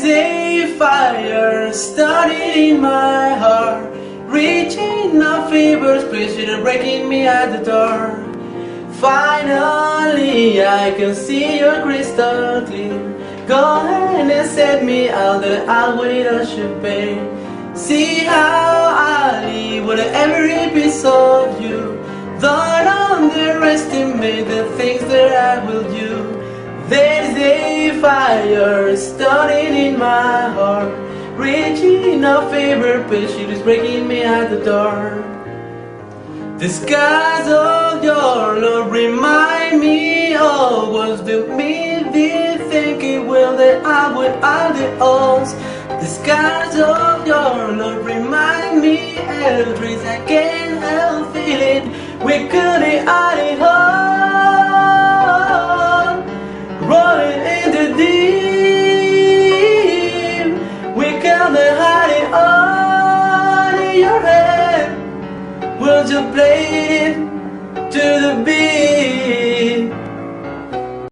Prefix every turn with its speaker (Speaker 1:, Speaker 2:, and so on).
Speaker 1: a fire starting in my heart, reaching a fever pitch and breaking me at the door. Finally I can see your crystal clear. Go ahead and set me out that I'll wait a champagne. See how I live with every piece of you. Don't underestimate the things that I will do. There's a fire starting in my heart, reaching a fever pitch, it is breaking me at the door. The skies of your love remind me of what's the me did think it will that I would all the odds. The skies of your love remind me of dreams I can't help feeling. We couldn't hide it all, rolling in the deep. We can't hide it all in your head. We'll just play it.